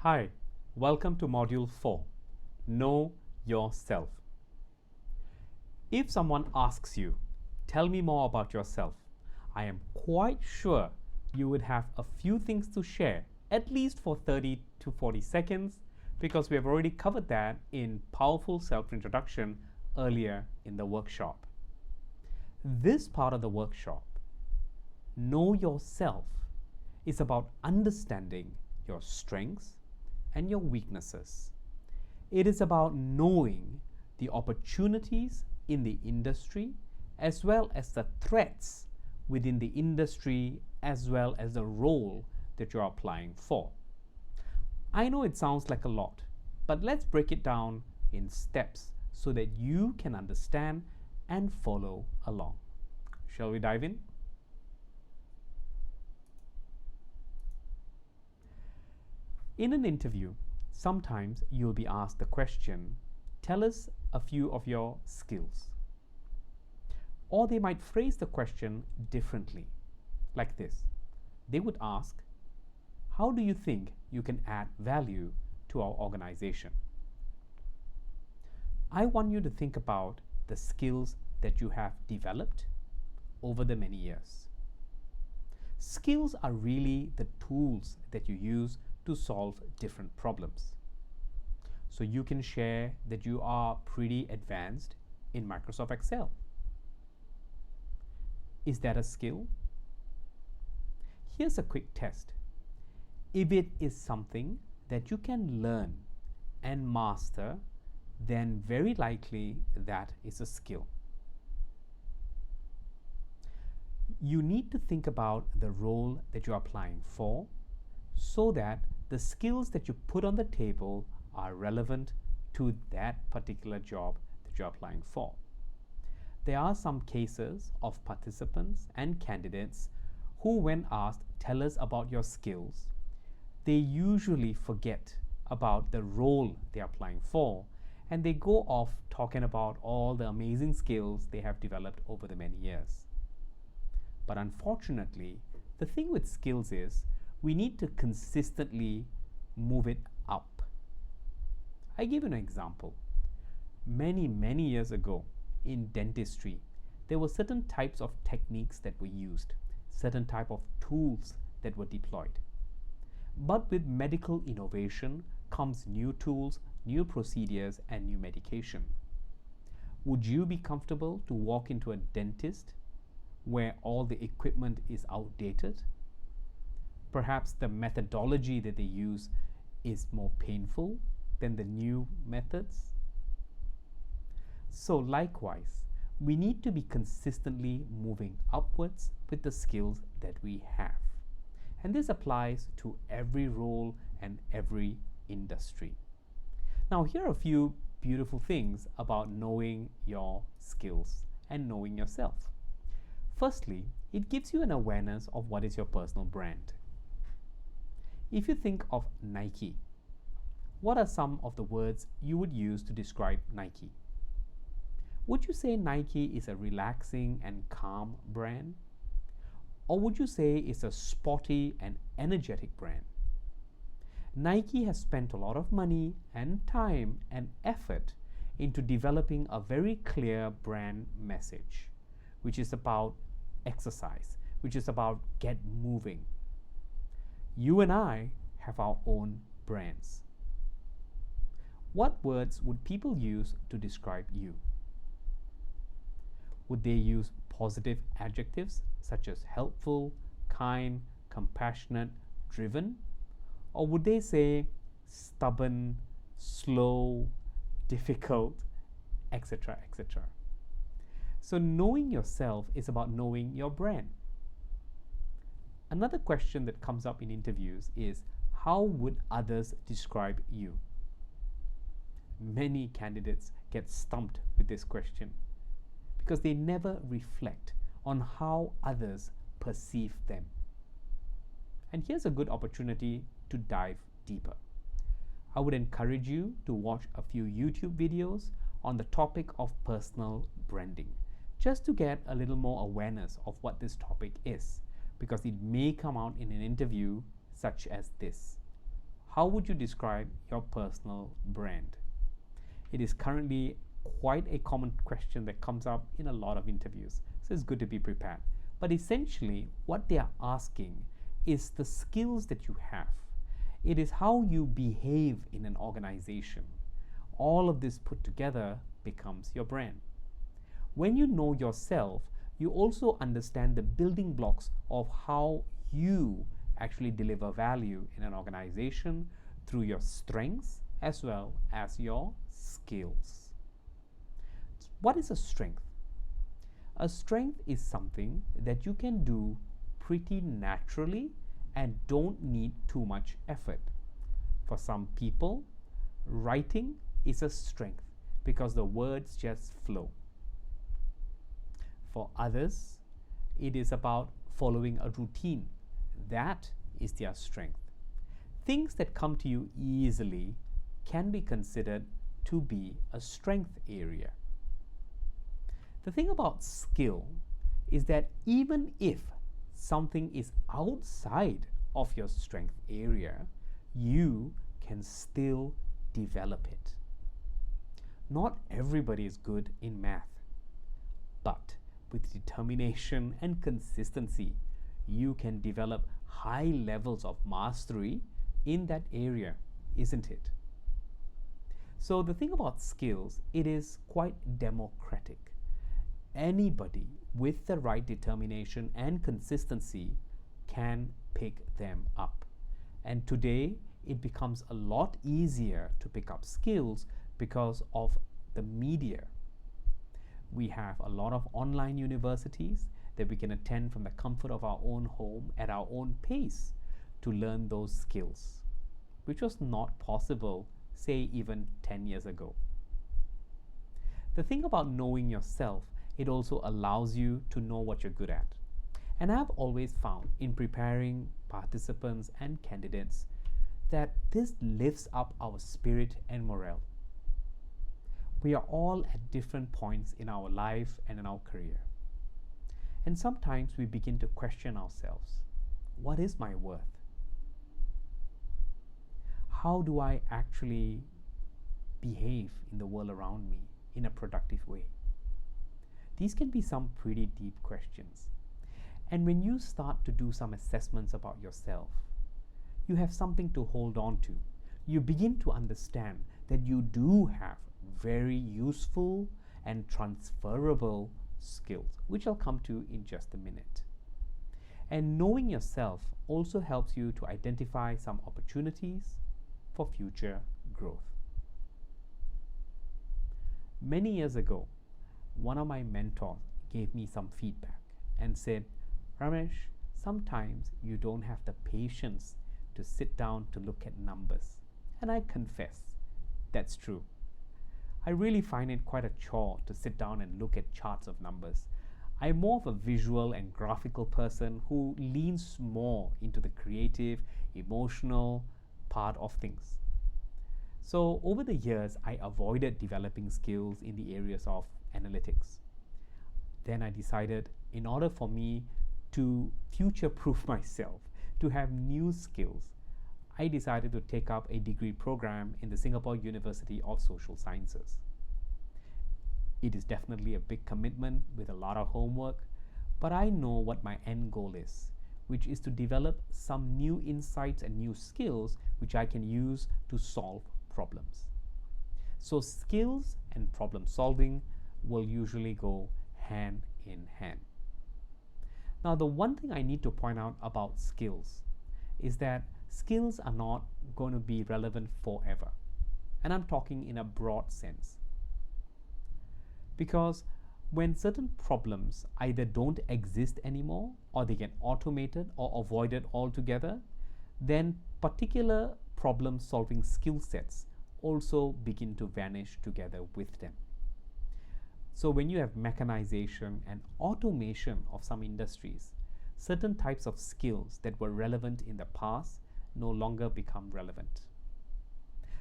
Hi, welcome to Module 4, Know Yourself. If someone asks you, tell me more about yourself, I am quite sure you would have a few things to share, at least for 30 to 40 seconds, because we have already covered that in Powerful Self-Introduction earlier in the workshop. This part of the workshop, Know Yourself, is about understanding your strengths and your weaknesses. It is about knowing the opportunities in the industry as well as the threats within the industry as well as the role that you're applying for. I know it sounds like a lot, but let's break it down in steps so that you can understand and follow along. Shall we dive in? In an interview, sometimes you'll be asked the question, tell us a few of your skills. Or they might phrase the question differently, like this. They would ask, how do you think you can add value to our organization? I want you to think about the skills that you have developed over the many years. Skills are really the tools that you use to solve different problems. So you can share that you are pretty advanced in Microsoft Excel. Is that a skill? Here's a quick test. If it is something that you can learn and master, then very likely that is a skill. You need to think about the role that you're applying for so that the skills that you put on the table are relevant to that particular job that you're applying for. There are some cases of participants and candidates who, when asked, tell us about your skills, they usually forget about the role they're applying for and they go off talking about all the amazing skills they have developed over the many years. But unfortunately, the thing with skills is we need to consistently move it up. I give you an example. Many years ago in dentistry, there were certain types of techniques that were used, certain type of tools that were deployed. But with medical innovation comes new tools, new procedures, and new medication. Would you be comfortable to walk into a dentist where all the equipment is outdated? Perhaps the methodology that they use is more painful than the new methods. So likewise, we need to be consistently moving upwards with the skills that we have. And this applies to every role and every industry. Now, here are a few beautiful things about knowing your skills and knowing yourself. Firstly, it gives you an awareness of what is your personal brand. If you think of Nike, what are some of the words you would use to describe Nike? Would you say Nike is a relaxing and calm brand? Or would you say it's a sporty and energetic brand? Nike has spent a lot of money and time and effort into developing a very clear brand message, which is about exercise, which is about get moving. You and I have our own brands. What words would people use to describe you? Would they use positive adjectives such as helpful, kind, compassionate, driven? Or would they say stubborn, slow, difficult, etc., etc.? So knowing yourself is about knowing your brand. Another question that comes up in interviews is, how would others describe you? Many candidates get stumped with this question because they never reflect on how others perceive them. And here's a good opportunity to dive deeper. I would encourage you to watch a few YouTube videos on the topic of personal branding, just to get a little more awareness of what this topic is, because it may come out in an interview such as this. how would you describe your personal brand? It is currently quite a common question that comes up in a lot of interviews, so it's good to be prepared. But essentially, what they are asking is the skills that you have. It is how you behave in an organization. All of this put together becomes your brand. When you know yourself, you also understand the building blocks of how you actually deliver value in an organization through your strengths as well as your skills. What is a strength? A strength is something that you can do pretty naturally and don't need too much effort. For some people, writing is a strength because the words just flow. For others, it is about following a routine. That is their strength. Things that come to you easily can be considered to be a strength area. The thing about skill is that even if something is outside of your strength area, you can still develop it. Not everybody is good in math, but with determination and consistency, you can develop high levels of mastery in that area, isn't it? So the thing about skills, it is quite democratic. Anybody with the right determination and consistency can pick them up. And today, it becomes a lot easier to pick up skills because of the media. We have a lot of online universities that we can attend from the comfort of our own home at our own pace to learn those skills, which was not possible, say, even 10 years ago. The thing about knowing yourself, it also allows you to know what you're good at. And I've always found in preparing participants and candidates that this lifts up our spirit and morale. We are all at different points in our life and in our career. And sometimes we begin to question ourselves. What is my worth? How do I actually behave in the world around me in a productive way? These can be some pretty deep questions. And when you start to do some assessments about yourself, you have something to hold on to. You begin to understand that you do have very useful and transferable skills, which I'll come to in just a minute. And knowing yourself also helps you to identify some opportunities for future growth. Many years ago, one of my mentors gave me some feedback and said, Ramesh, sometimes you don't have the patience to sit down to look at numbers. And I confess, that's true. I really find it quite a chore to sit down and look at charts of numbers. I'm more of a visual and graphical person who leans more into the creative, emotional part of things. So over the years, I avoided developing skills in the areas of analytics. Then I decided, in order for me to future-proof myself, to have new skills, I decided to take up a degree program in the Singapore University of Social Sciences. It is definitely a big commitment with a lot of homework, but I know what my end goal is, which is to develop some new insights and new skills which I can use to solve problems. So skills and problem solving will usually go hand in hand. Now, the one thing I need to point out about skills is that skills are not going to be relevant forever. And I'm talking in a broad sense. Because when certain problems either don't exist anymore or they get automated or avoided altogether, then particular problem solving skill sets also begin to vanish together with them. So when you have mechanization and automation of some industries, certain types of skills that were relevant in the past no longer become relevant.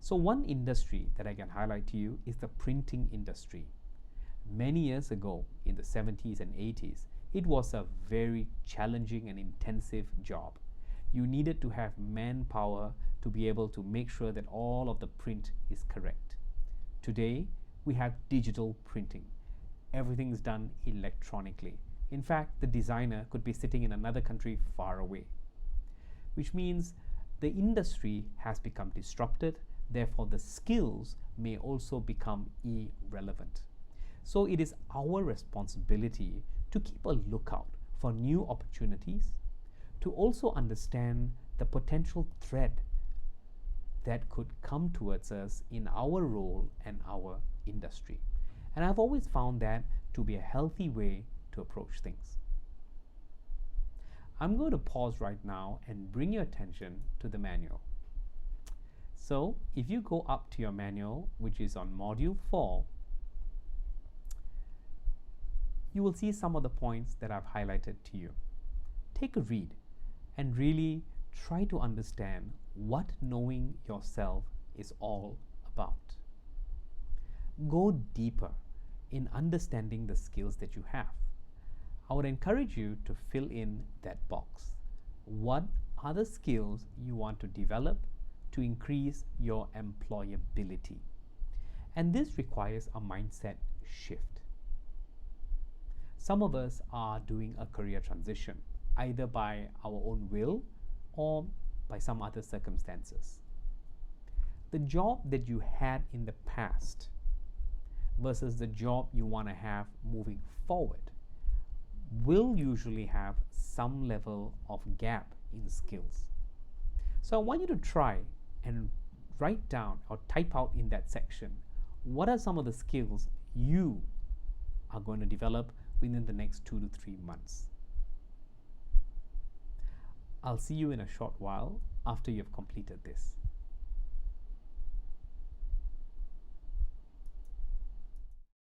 So one industry that I can highlight to you is the printing industry. Many years ago, in the 70s and 80s, it was a very challenging and intensive job. you needed to have manpower to be able to make sure that all of the print is correct. Today, we have digital printing. Everything is done electronically. In fact, the designer could be sitting in another country far away, which means the industry has become disrupted. Therefore, the skills may also become irrelevant. So it is our responsibility to keep a lookout for new opportunities, to also understand the potential threat that could come towards us in our role and our industry. And I've always found that to be a healthy way to approach things. I'm going to pause right now and bring your attention to the manual. So if you go up to your manual, which is on module 4, you will see some of the points that I've highlighted to you. Take a read and really try to understand what knowing yourself is all about. Go deeper in understanding the skills that you have. I would encourage you to fill in that box. What are the skills you want to develop to increase your employability? And this requires a mindset shift. Some of us are doing a career transition, either by our own will or by some other circumstances. The job that you had in the past versus the job you want to have moving forward will usually have some level of gap in skills. So I want you to try and write down or type out in that section what are some of the skills you are going to develop within the next 2 to 3 months. I'll see you in a short while after you've completed this.